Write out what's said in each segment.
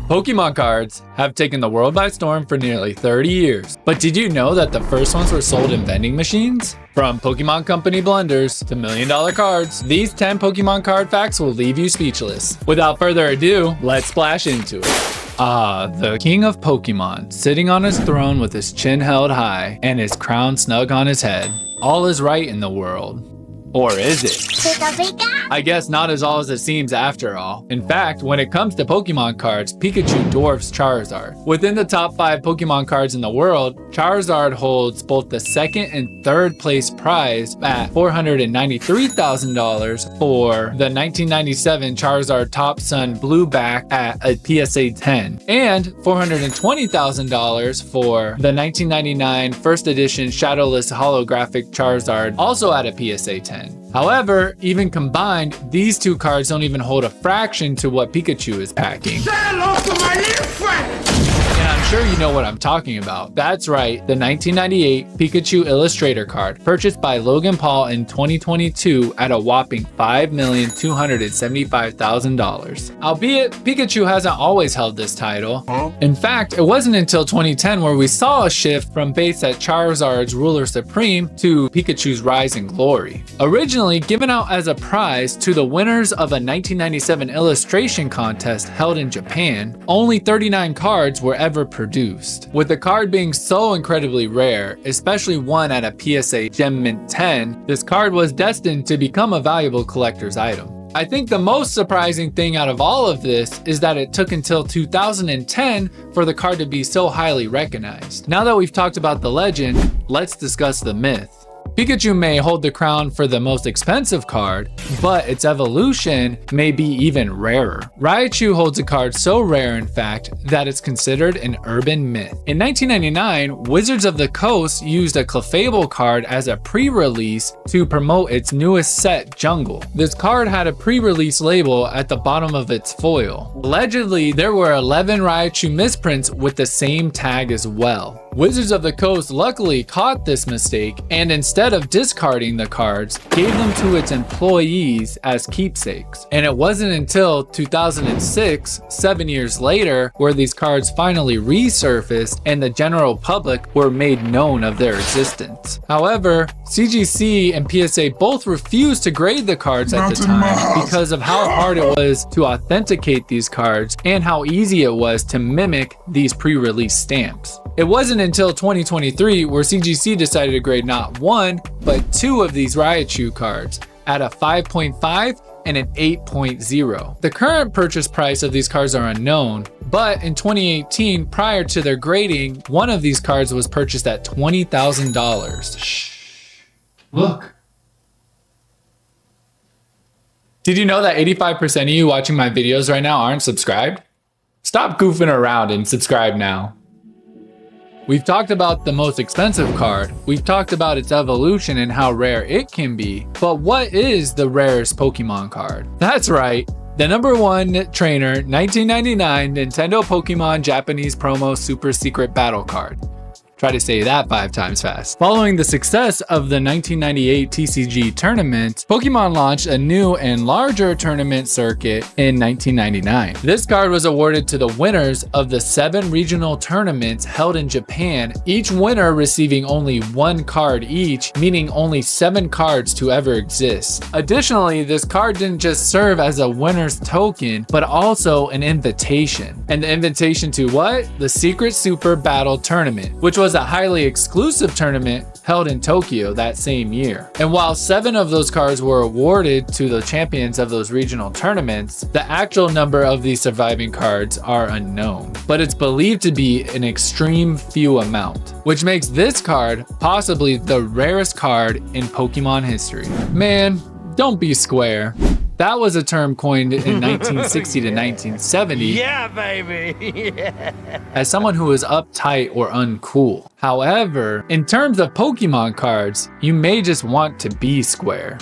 Pokemon cards have taken the world by storm for nearly 30 years. But did you know that the first ones were sold in vending machines? From Pokemon Company blenders to $1 million cards, these 10 Pokemon card facts will leave you speechless. Without further ado, let's splash into it. The king of Pokemon, sitting on his throne with his chin held high and his crown snug on his head. All is right in the world. Or is it? Pika Pika? I guess not as all as it seems after all. In fact, when it comes to Pokemon cards, Pikachu dwarfs Charizard. Within the top 5 Pokemon cards in the world, Charizard holds both the second and third place prize at $493,000 for the 1997 Charizard Top Sun Blueback at a PSA 10, and $420,000 for the 1999 first edition Shadowless Holographic Charizard, also at a PSA 10. However, even combined, these two cards don't even hold a fraction to what Pikachu is packing. Say hello to my little friend! And I'm sure you know what I'm talking about. That's right, the 1998 Pikachu Illustrator card, purchased by Logan Paul in 2022 at a whopping $5,275,000. Albeit, Pikachu hasn't always held this title. In fact, it wasn't until 2010 where we saw a shift from base at Charizard's Ruler Supreme to Pikachu's Rise in Glory. Originally given out as a prize to the winners of a 1997 illustration contest held in Japan, only 39 cards were ever produced. With the card being so incredibly rare, especially one at a PSA Gem Mint 10, this card was destined to become a valuable collector's item. I think the most surprising thing out of all of this is that it took until 2010 for the card to be so highly recognized. Now that we've talked about the legend, let's discuss the myth. Pikachu may hold the crown for the most expensive card, but its evolution may be even rarer. Riachu holds a card so rare, in fact, that it's considered an urban myth. In 1999, Wizards of the Coast used a Clefable card as a pre-release to promote its newest set, Jungle. This card had a pre-release label at the bottom of its foil. Allegedly, there were 11 Riachu misprints with the same tag as well. Wizards of the Coast luckily caught this mistake and instead of discarding the cards, gave them to its employees as keepsakes. And it wasn't until 2006, 7 years later, where these cards finally resurfaced and the general public were made known of their existence. However, CGC and PSA both refused to grade the cards at the time because of how hard it was to authenticate these cards and how easy it was to mimic these pre-release stamps. It wasn't until 2023 where CGC decided to grade not 1, but 2 of these Riachu cards at a 5.5 and an 8.0. The current purchase price of these cards are unknown, but in 2018, prior to their grading, one of these cards was purchased at $20,000. Shh. Look. Did you know that 85% of you watching my videos right now aren't subscribed? Stop goofing around and subscribe now. We've talked about the most expensive card, we've talked about its evolution and how rare it can be, but what is the rarest Pokemon card? That's right, the #1 trainer 1999 Nintendo Pokemon Japanese promo Super Secret Battle card. Try to say that 5 times fast. Following the success of the 1998 TCG tournament, Pokemon launched a new and larger tournament circuit in 1999. This card was awarded to the winners of the 7 regional tournaments held in Japan, each winner receiving only 1 card each, meaning only 7 cards to ever exist. Additionally, this card didn't just serve as a winner's token, but also an invitation. And the invitation to what? The Secret Super Battle Tournament, which was a highly exclusive tournament held in Tokyo that same year. And while 7 of those cards were awarded to the champions of those regional tournaments, the actual number of these surviving cards are unknown, but it's believed to be an extreme few amount, which makes this card possibly the rarest card in Pokemon history. Man, don't be square. That was a term coined in 1960 to 1970. Yeah, baby! Yeah. As someone who is uptight or uncool. However, in terms of Pokemon cards, you may just want to be square.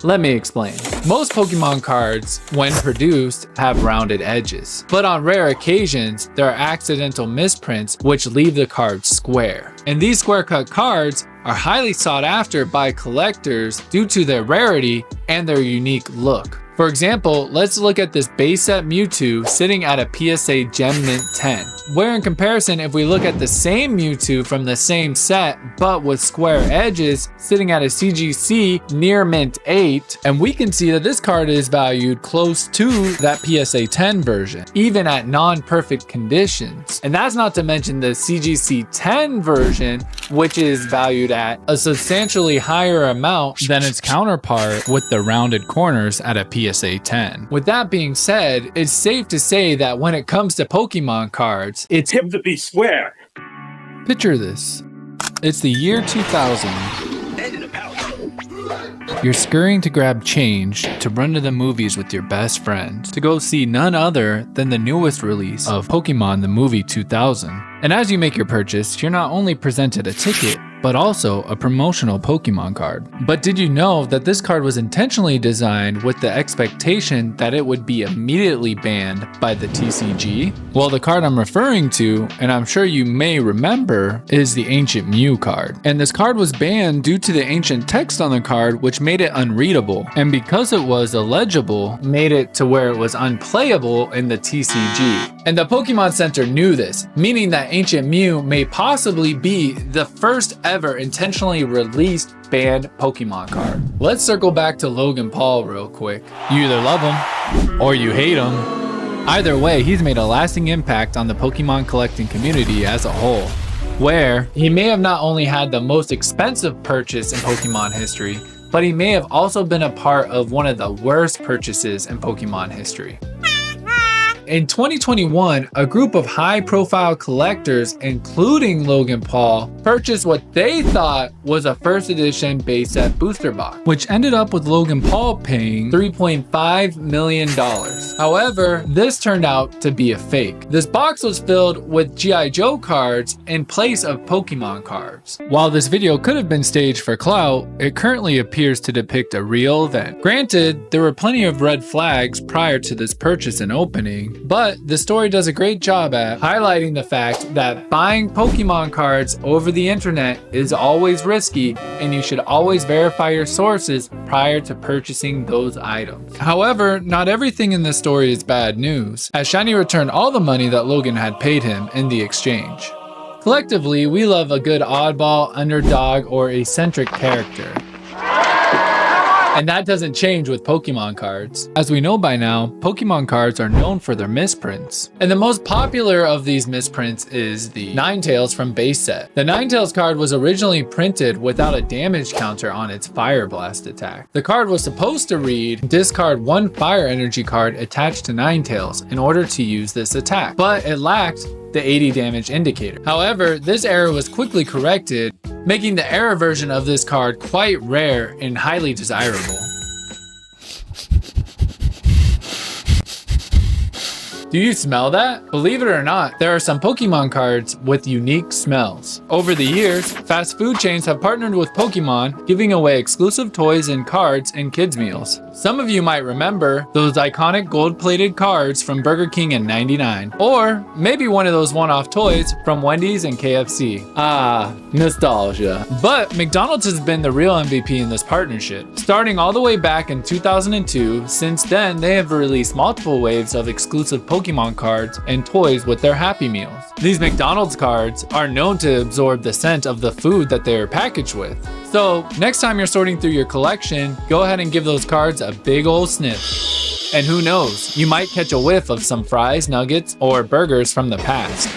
Let me explain. Most Pokemon cards, when produced, have rounded edges. But on rare occasions, there are accidental misprints which leave the card square. And these square cut cards are highly sought after by collectors due to their rarity and their unique look. For example, let's look at this base set Mewtwo sitting at a PSA Gem Mint 10. Where in comparison, if we look at the same Mewtwo from the same set, but with square edges, sitting at a CGC near Mint 8, and we can see that this card is valued close to that PSA 10 version, even at non-perfect conditions. And that's not to mention the CGC 10 version, which is valued at a substantially higher amount than its counterpart with the rounded corners at a PSA 10. With that being said, it's safe to say that when it comes to Pokemon cards, it's him to be square. Picture this. It's the year 2000. You're scurrying to grab change to run to the movies with your best friend to go see none other than the newest release of Pokemon the Movie 2000. And as you make your purchase, you're not only presented a ticket, but also a promotional Pokemon card. But did you know that this card was intentionally designed with the expectation that it would be immediately banned by the TCG? Well, the card I'm referring to, and I'm sure you may remember, is the Ancient Mew card. And this card was banned due to the ancient text on the card, which made it unreadable. And because it was illegible, made it to where it was unplayable in the TCG. And the Pokemon Center knew this, meaning that Ancient Mew may possibly be the first ever intentionally released banned Pokemon card. Let's circle back to Logan Paul real quick. You either love him or you hate him. Either way, he's made a lasting impact on the Pokemon collecting community as a whole, where he may have not only had the most expensive purchase in Pokemon history, but he may have also been a part of one of the worst purchases in Pokemon history. In 2021, a group of high-profile collectors, including Logan Paul, purchased what they thought was a first edition base set booster box, which ended up with Logan Paul paying $3.5 million. However, this turned out to be a fake. This box was filled with G.I. Joe cards in place of Pokemon cards. While this video could have been staged for clout, it currently appears to depict a real event. Granted, there were plenty of red flags prior to this purchase and opening, but the story does a great job at highlighting the fact that buying Pokemon cards over the internet is always risky, and you should always verify your sources prior to purchasing those items. However, not everything in this story is bad news, as Shiny returned all the money that Logan had paid him in the exchange. Collectively, we love a good oddball, underdog, or eccentric character. And that doesn't change with Pokemon cards. As we know by now, Pokemon cards are known for their misprints. And the most popular of these misprints is the Ninetails from base set. The Ninetails card was originally printed without a damage counter on its Fire Blast attack. The card was supposed to read, discard one fire energy card attached to Ninetails in order to use this attack, but it lacked the 80 damage indicator. However, this error was quickly corrected, making the error version of this card quite rare and highly desirable. Do you smell that? Believe it or not, there are some Pokemon cards with unique smells. Over the years, fast food chains have partnered with Pokemon, giving away exclusive toys and cards in kids' meals. Some of you might remember those iconic gold-plated cards from Burger King in '99, or maybe one of those one-off toys from Wendy's and KFC. Ah, nostalgia. But McDonald's has been the real MVP in this partnership. Starting all the way back in 2002, since then they have released multiple waves of exclusive Pokemon cards and toys with their Happy Meals. These McDonald's cards are known to absorb the scent of the food that they are packaged with. So next time you're sorting through your collection, go ahead and give those cards a big old sniff. And who knows, you might catch a whiff of some fries, nuggets, or burgers from the past.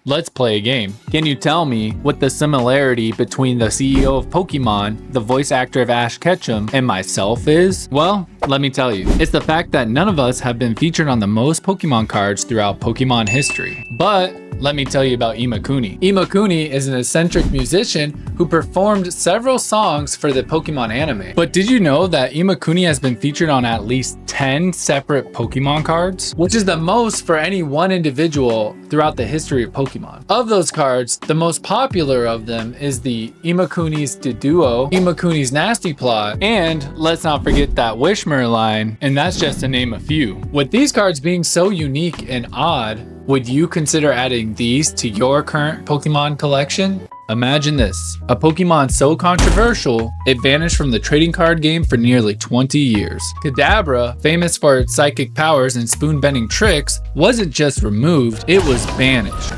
Let's play a game. Can you tell me what the similarity between the CEO of Pokemon, the voice actor of Ash Ketchum, and myself is? Well, let me tell you. It's the fact that none of us have been featured on the most Pokemon cards throughout Pokemon history. But let me tell you about Imakuni. Imakuni is an eccentric musician who performed several songs for the Pokemon anime. But did you know that Imakuni has been featured on at least 10 separate Pokemon cards? Which is the most for any one individual throughout the history of Pokemon. Of those cards, the most popular of them is the Imakuni's Deduo, Imakuni's Nasty Plot, and let's not forget that Wishmer line, and that's just to name a few. With these cards being so unique and odd, would you consider adding these to your current Pokemon collection? Imagine this, a Pokemon so controversial, it vanished from the trading card game for nearly 20 years. Kadabra, famous for its psychic powers and spoon-bending tricks, wasn't just removed, it was banished.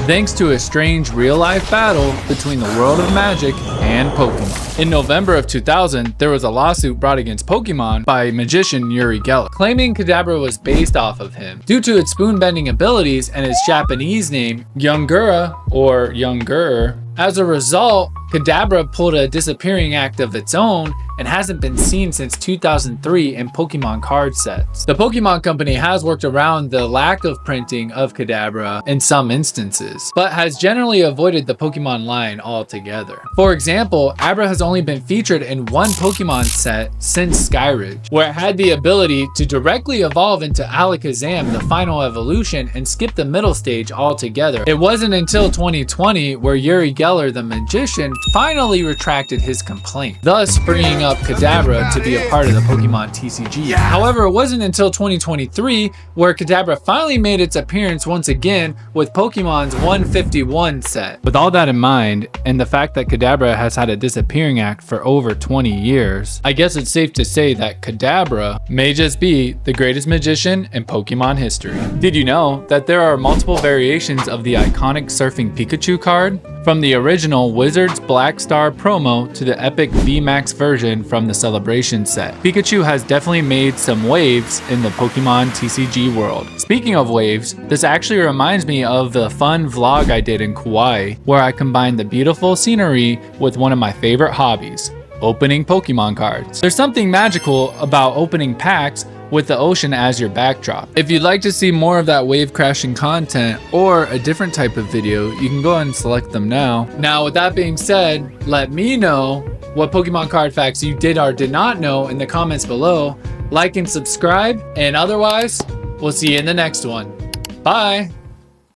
Thanks to a strange real-life battle between the world of magic and Pokemon. In November of 2000, there was a lawsuit brought against Pokemon by magician Uri Geller, claiming Kadabra was based off of him due to its spoon-bending abilities and its Japanese name, Youngura or Younger. As a result, Kadabra pulled a disappearing act of its own and hasn't been seen since 2003 in Pokemon card sets. The Pokemon Company has worked around the lack of printing of Kadabra in some instances, but has generally avoided the Pokemon line altogether. For example, Abra has only been featured in one Pokemon set since Skyridge, where it had the ability to directly evolve into Alakazam, the final evolution, and skip the middle stage altogether. It wasn't until 2020 where Uri Geller, the magician, finally retracted his complaint, thus freeing up Kadabra to be a part of the Pokemon TCG. However, it wasn't until 2023 where Kadabra finally made its appearance once again with Pokemon's 151 set. With all that in mind, and the fact that Kadabra has had a disappearing act for over 20 years, I guess it's safe to say that Kadabra may just be the greatest magician in Pokemon history. Did you know that there are multiple variations of the iconic Surfing Pikachu card? From the original Wizards Black Star promo to the epic VMAX version from the Celebration set, Pikachu has definitely made some waves in the Pokemon TCG world. Speaking of waves, this actually reminds me of the fun vlog I did in Kauai, where I combined the beautiful scenery with one of my favorite hobbies, opening Pokemon cards. There's something magical about opening packs with the ocean as your backdrop. If you'd like to see more of that wave crashing content or a different type of video, you can go ahead and select them now. Now, with that being said, let me know what Pokemon card facts you did or did not know in the comments below. Like and subscribe, and otherwise, we'll see you in the next one. Bye!